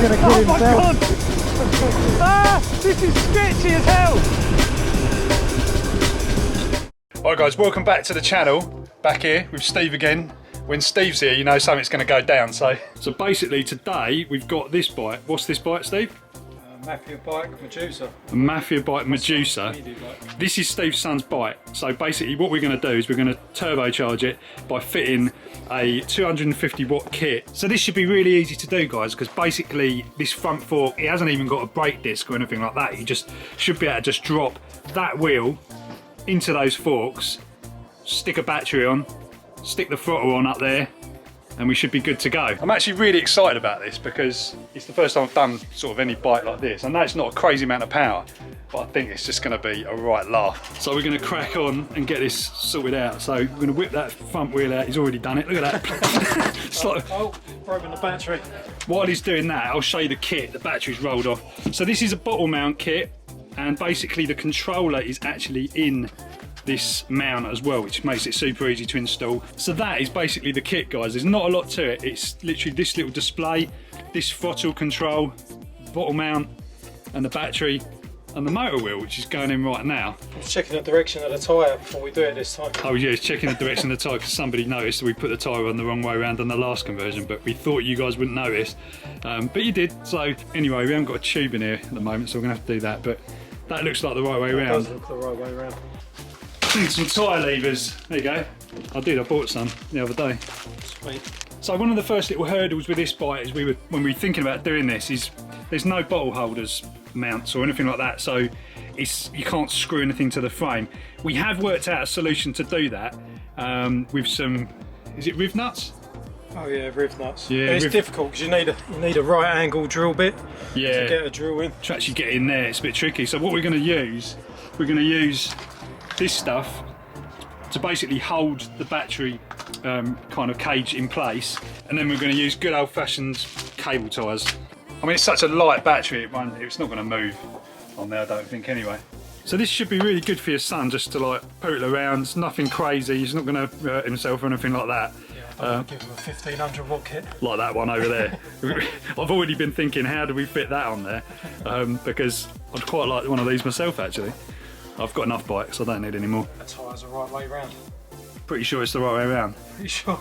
gonna kill himself. God! Ah, this is sketchy as hell! Alright guys, welcome back to the channel. Back here with Steve again. When Steve's here, you know something's going to go down. So basically today we've got this bike. What's this bike, Steve? Mafia bike Medusa. A Mafia bike Medusa. This is Steve's son's bike. So basically what we're going to do is we're going to turbocharge it by fitting a 250 watt kit. So this should be really easy to do, guys, because basically this front fork, it hasn't even got a brake disc or anything like that. You just should be able to just drop that wheel into those forks, stick a battery on, stick the throttle on up there, and we should be good to go. I'm actually really excited about this because it's the first time I've done sort of any bike like this. I know it's not a crazy amount of power, but I think it's just going to be a right laugh. So we're going to crack on and get this sorted out. So we're going to whip that front wheel out. He's already done it. Look at that. It's like, oh, broken the battery. While he's doing that, I'll show you the kit. The battery's rolled off. So this is a bottle mount kit, and basically the controller is actually in this mount as well, which makes it super easy to install. So that is basically the kit, guys. There's not a lot to it. It's literally this little display, this throttle control, bottle mount, and the battery, and the motor wheel, which is going in right now. I'm checking the direction of the tyre before we do it this time. Oh yeah, it's checking the direction of the tyre because somebody noticed that we put the tyre on the wrong way around on the last conversion, but we thought you guys wouldn't notice. But you did. So anyway, we haven't got a tube in here at the moment, so we're going to have to do that, but that looks like the right way around. It does look the right way around. Some tyre levers. There you go. I bought some the other day. Sweet. So one of the first little hurdles with this bike is when we were thinking about doing this is there's no bottle holders mounts or anything like that, so you can't screw anything to the frame. We have worked out a solution to do that with some, is it riv nuts? Oh yeah, riv nuts. Yeah, it's difficult because you need a right angle drill bit to get a drill in. To actually get in there, it's a bit tricky. So what we're going to use this stuff to basically hold the battery kind of cage in place, and then we're going to use good old-fashioned cable ties. I mean, it's such a light battery, it's not going to move on there, I don't think, anyway. So this should be really good for your son, just to like poodle around. It's nothing crazy, he's not going to hurt himself or anything like that. Yeah, I'll give him a 1500 watt kit. Like that one over there. I've already been thinking, how do we fit that on there? Because I'd quite like one of these myself, actually. I've got enough bikes, I don't need any more. The tyre's the right way round. Pretty sure it's the right way around. Pretty sure.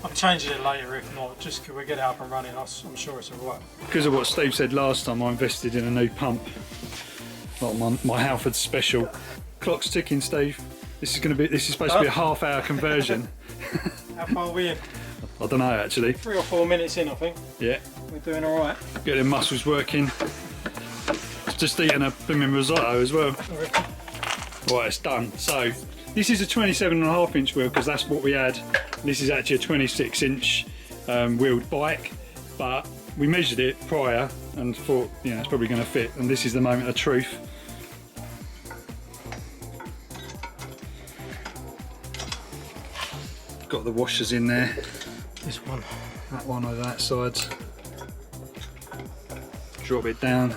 I'm changing it later if not, just because we get it up and running, I'm sure it's alright. Because of what Steve said last time, I invested in a new pump. Like my Halford special. Clock's ticking, Steve. This is supposed to be a half-hour conversion. How far are we in? I don't know, actually. 3 or 4 minutes in, I think. Yeah. We're doing alright. Get them muscles working. Just eating a blooming risotto as well. Right, it's done. So this is a 27.5 inch wheel because that's what we had. This is actually a 26 inch wheeled bike, but we measured it prior and thought, you know, it's probably going to fit, and this is the moment of truth. Got the washers in there. This one. That one over that side. Drop it down.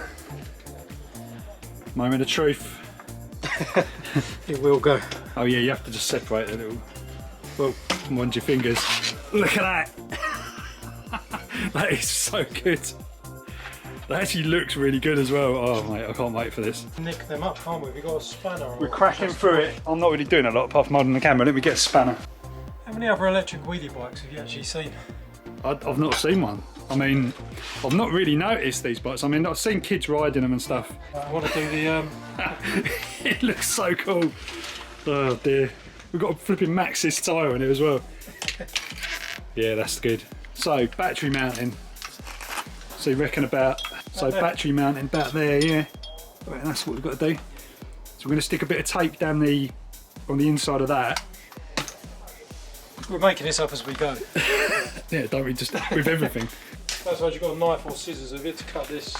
Moment of truth. It will go. Oh yeah, you have to just separate a little. Well, mind your fingers. Look at that. That is so good. That actually looks really good as well. Oh mate, I can't wait for this. Nick them up, can't we? We've got a spanner. We're cracking through it. I'm not really doing a lot apart from holding the camera. Let me get a spanner. How many other electric wheelie bikes have you actually seen? I've not seen one. I mean, I've not really noticed these bikes. I mean, I've seen kids riding them and stuff. I want to do the... It looks so cool. Oh dear. We've got a flipping Maxxis tyre on it as well. Yeah, that's good. So, battery mounting. So you reckon about... So battery mounting back there, yeah. Right, that's what we've got to do. So we're going to stick a bit of tape down on the inside of that. We're making this up as we go. Yeah, don't we just with everything. That's why you've got a knife or scissors of it to cut this.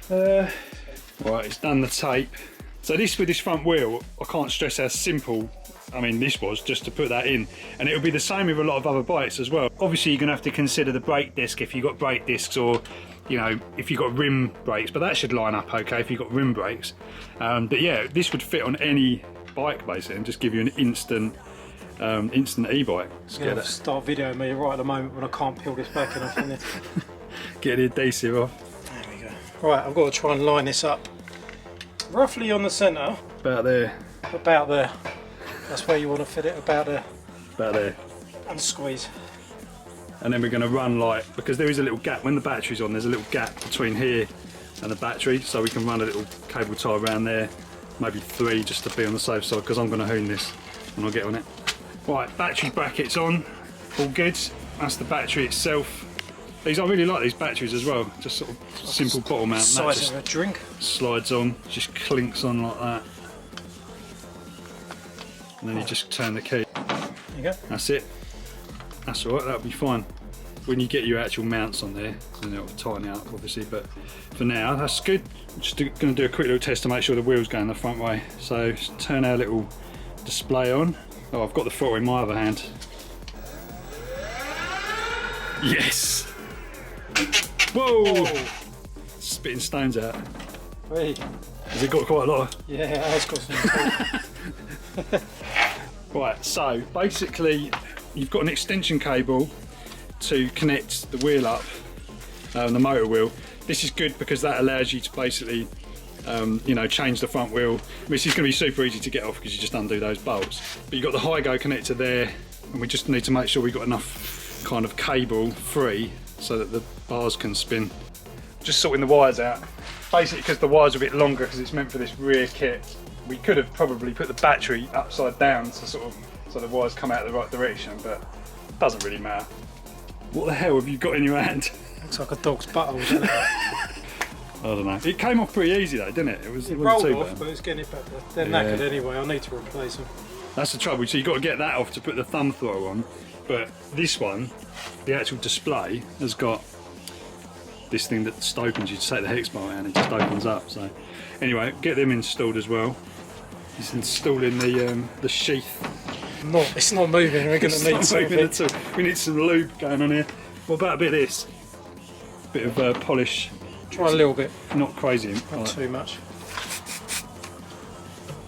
Right, it's done the tape. So this with this front wheel, I can't stress how simple, I mean this was, just to put that in. And it'll be the same with a lot of other bikes as well. Obviously you're going to have to consider the brake disc if you've got brake discs, or you know, if you've got rim brakes, but that should line up okay if you've got rim brakes. But yeah, this would fit on any bike basically and just give you an instant instant e-bike. Yeah, start videoing me right at the moment when I can't peel this back enough in it. Get the adhesive off. There we go. Right, I've got to try and line this up roughly on the centre. About there. About there. That's where you want to fit it, about there. About there. And squeeze. And then we're going to run like, because there is a little gap, when the battery's on, there's a little gap between here and the battery, so we can run a little cable tie around there, maybe 3 just to be on the safe side, because I'm going to hoon this when I get on it. Right, battery brackets on, all good. That's the battery itself. These, I really like these batteries as well, just sort of simple bottle mount. Size of a drink. Slides on, just clinks on like that. And then you just turn the key. There you go. That's it. That's alright, that'll be fine. When you get your actual mounts on there, then it'll tighten it up obviously, but for now, that's good. I'm just going to do a quick little test to make sure the wheel's going the front way. So just turn our little display on. Oh, I've got the throttle in my other hand. Yes! Whoa! Spitting stones out. Hey. Has it got quite a lot of... Yeah, it has got some. Right, so basically you've got an extension cable to connect the wheel up, the motor wheel. This is good because that allows you to basically you know, change the front wheel. This is going to be super easy to get off because you just undo those bolts. But you've got the high-go connector there, and we just need to make sure we've got enough kind of cable free so that the bars can spin. Just sorting the wires out. Basically because the wires are a bit longer because it's meant for this rear kit. We could have probably put the battery upside down to sort of, so the wires come out the right direction, but it doesn't really matter. What the hell have you got in your hand? Looks like a dog's butthole, doesn't it? I don't know. It came off pretty easy though, didn't it? It wasn't rolled too off, bad. but it's getting it better. They're knackered anyway, I need to replace them. That's the trouble, so you've got to get that off to put the thumb throttle on. But this one, the actual display, has got this thing that opens. You just take the hex bar out and it just opens up. So anyway, get them installed as well. He's installing the sheath. It's not moving, we're going to need something. We need some lube going on here. What about a bit of this? Bit of polish. Try a little bit. Not crazy. Not too much.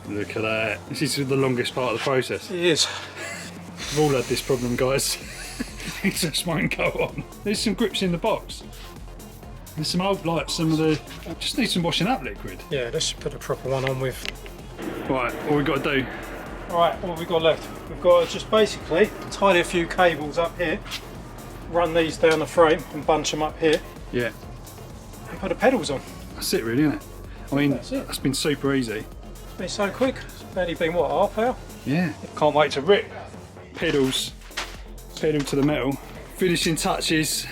Look at that. This is the longest part of the process. It is. We've all had this problem, guys. It just won't go on. There's some grips in the box. There's some old, like some of the... Just need some washing up liquid. Yeah, let's put a proper one on with. Right, what we've got to do. Right, what have we got left? We've got to just basically tidy a few cables up here, run these down the frame and bunch them up here. Yeah. And put the pedals on. That's it really, isn't it? I mean, that's been super easy. It's been so quick. It's barely been, what, half hour? Yeah. Can't wait to rip. Pedals. Pedal to the metal. Finishing touches.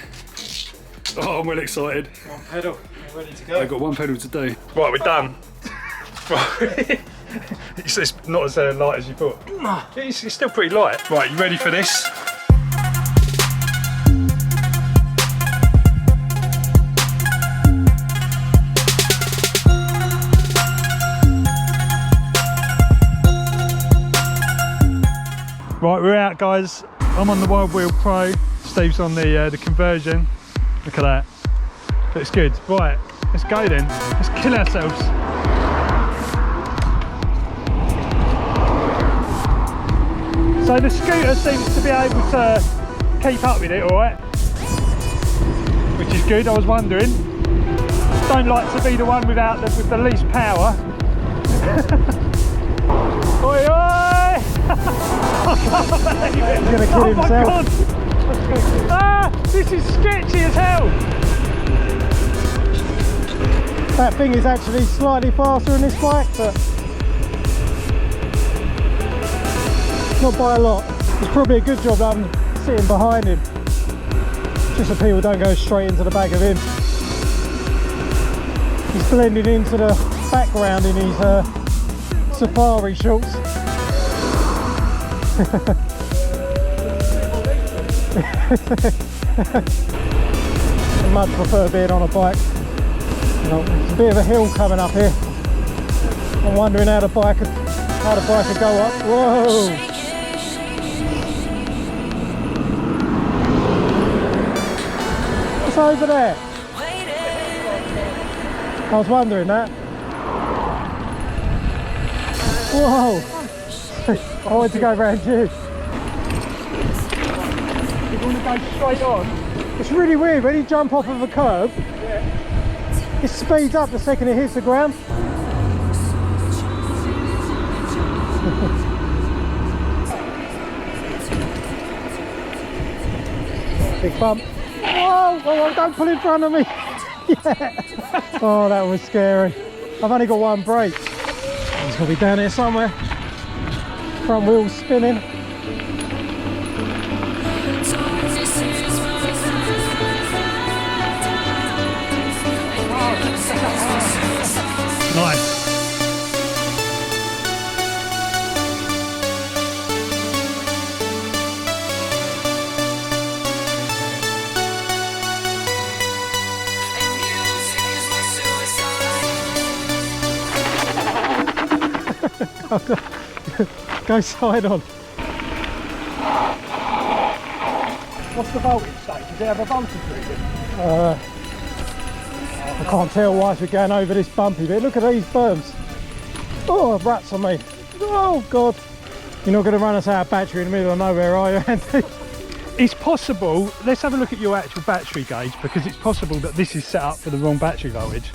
Oh, I'm well excited. One pedal, we're ready to go. I've got one pedal to do. Right, we're done. Right. It's not as light as you thought. It's still pretty light. Right, you ready for this? Right, we're out, guys. I'm on the Wild Wheel Pro. Steve's on the conversion. Look at that. Looks good. Right, let's go then. Let's kill ourselves. So the scooter seems to be able to keep up with it, alright? Which is good, I was wondering. Don't like to be the one with the least power. Oi, oi! He's going to kill himself. Ah, this is sketchy as hell. That thing is actually slightly faster on this bike, but not by a lot. It's probably a good job that I'm sitting behind him, just so people don't go straight into the back of him. He's blending into the background in his safari shorts. I much prefer being on a bike. You know, there's a bit of a hill coming up here. I'm wondering how the bike could go up. Whoa! What's over there? I was wondering that. Whoa! I wanted to go round you. want to go straight on. It's really weird, when you jump off of a curb, it speeds up the second it hits the ground. Big bump. Whoa, whoa, don't pull in front of me. Yeah. Oh, that was scary. I've only got one brake. It's got to be down here somewhere. Front wheels spinning. Nice. Go side on. What's the voltage say? Does it have a voltage reading? I can't tell whilst we're going over this bumpy bit. Look at these berms. Oh, rats on me. Oh, God. You're not going to run us out of battery in the middle of nowhere, are you, Andy? It's possible, let's have a look at your actual battery gauge, because it's possible that this is set up for the wrong battery voltage.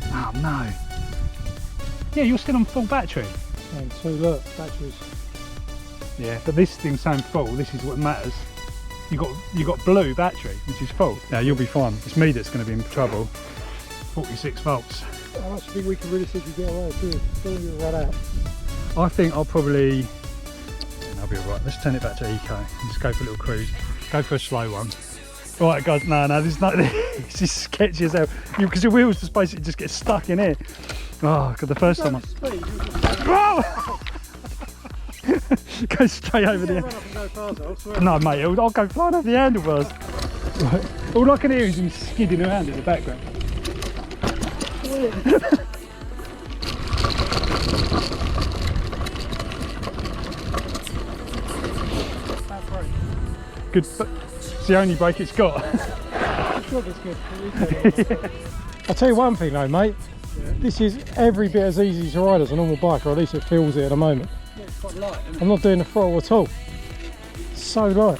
Oh, no. Yeah, you're still on full battery. And so look, batteries. Yeah, but this thing's saying full. This is what matters. You got blue battery, which is full. Yeah, you'll be fine. It's me that's going to be in trouble. 46 volts. How much do you think we can really see if we get away with it? Don't you run out? I think I'll probably. I'll be alright. Let's turn it back to eco and just go for a little cruise. Go for a slow one. Right, guys. No, there's no. This is sketchy as hell. Because your wheels just basically just get stuck in here. Oh, God, the first time. Whoa! Go straight over the end. No, mate, I'll go flying off the handlebars. Right. All I can hear is him skidding around in the background. Good. It's the only brake it's got. I'll tell you one thing though, mate. Yeah. This is every bit as easy to ride as a normal bike, or at least it feels it at the moment. Yeah, it's quite light, isn't it? I'm not doing the throttle at all. It's so light.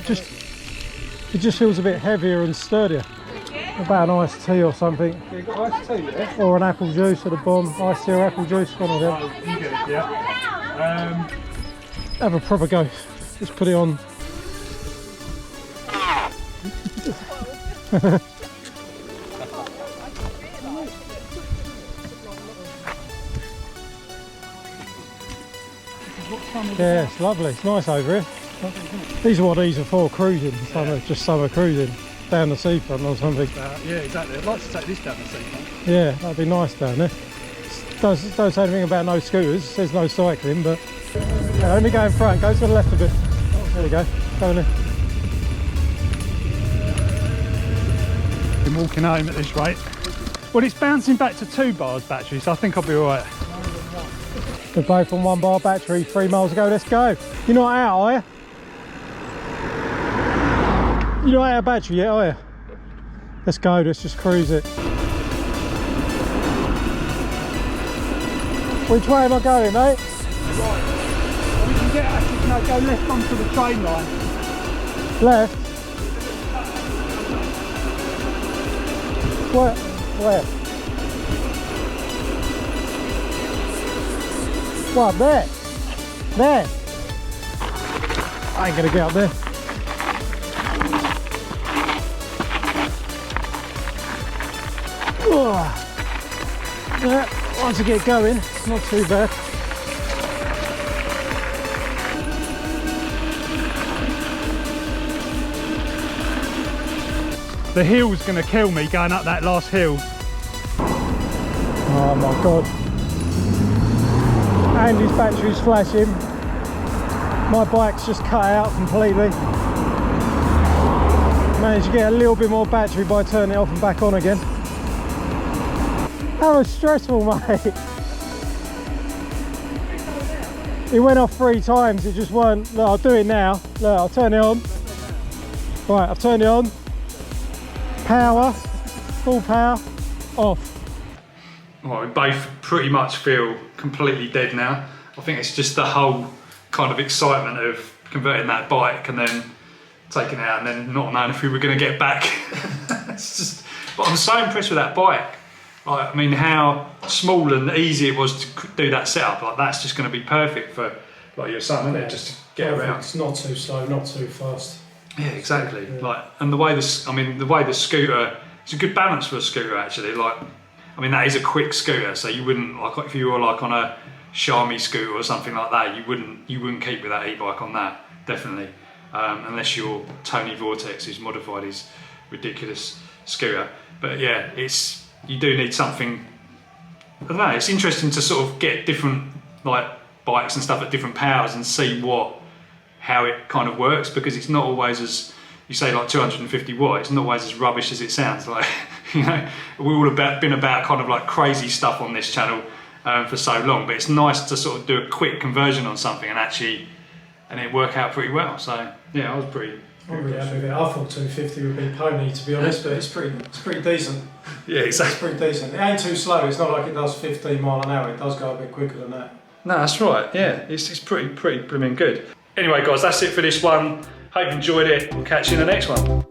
It just feels a bit heavier and sturdier. About an iced tea or something. Yeah, got iced tea, yeah? Or an apple juice at the bottom. Iced tea or apple juice, one of them. Oh, you get it, yeah. Have a proper go. Just put it on. Yeah, it's lovely. It's nice over here. These are what these are for, cruising. Just summer cruising down the seafront or something. Yeah, exactly. I'd like to take this down the seafront. Yeah, that'd be nice down there. Don't say anything about no scooters. It says no cycling, but yeah, let me go in front. Go to the left a bit. There you go. Go in there. Been walking home at this rate. Well, it's bouncing back to 2 bars battery, so I think I'll be alright. We're both on 1 bar battery, 3 miles ago. Let's go. You're not out, are you? You're not out of battery yet, are you? Let's go. Let's just cruise it. Which way am I going, mate? Right. We can get actually go left onto the train line. Left? Where? What, there? There? I ain't gonna get up there. Oh. Yeah, once I get going, it's not too bad. The hill's going to kill me going up that last hill. Oh my God. Andy's battery's flashing. My bike's just cut out completely. Managed to get a little bit more battery by turning it off and back on again. That was stressful, mate. It went off 3 times, it just weren't. Look, I'll do it now. Look, I'll turn it on. Right, I've turned it on. Power, full power, off. Well, we both pretty much feel completely dead now. I think it's just the whole kind of excitement of converting that bike and then taking it out and then not knowing if we were going to get back. It's just, but I'm so impressed with that bike. Like, I mean, how small and easy it was to do that setup. Like, that's just going to be perfect for like your son, isn't it? Just to get around. It's not too slow, not too fast. Yeah, exactly. Yeah. Like, and the way this, I mean, the way the scooter, it's a good balance for a scooter actually. Like, I mean, that is a quick scooter, so you wouldn't, like, if you were like on a Xiaomi scooter or something like that, you wouldn't keep with that e-bike on that, definitely. Unless you're Tony Vortex, who's modified his ridiculous scooter. But yeah, you do need something, I don't know, it's interesting to sort of get different like bikes and stuff at different powers and see how it kind of works, because it's not always as, you say like 250 watt, it's not always as rubbish as it sounds. Like, you know, we've all been about kind of like crazy stuff on this channel for so long, but it's nice to sort of do a quick conversion on something and it work out pretty well. So yeah, I was pretty really happy with it. I thought 250 would be pony, to be honest, but it's pretty decent. Yeah, exactly. It's pretty decent. It ain't too slow. It's not like it does 15 mile an hour. It does go a bit quicker than that. No, that's right. Yeah, it's pretty blooming good. Anyway, guys, that's it for this one. Hope you enjoyed it. We'll catch you in the next one.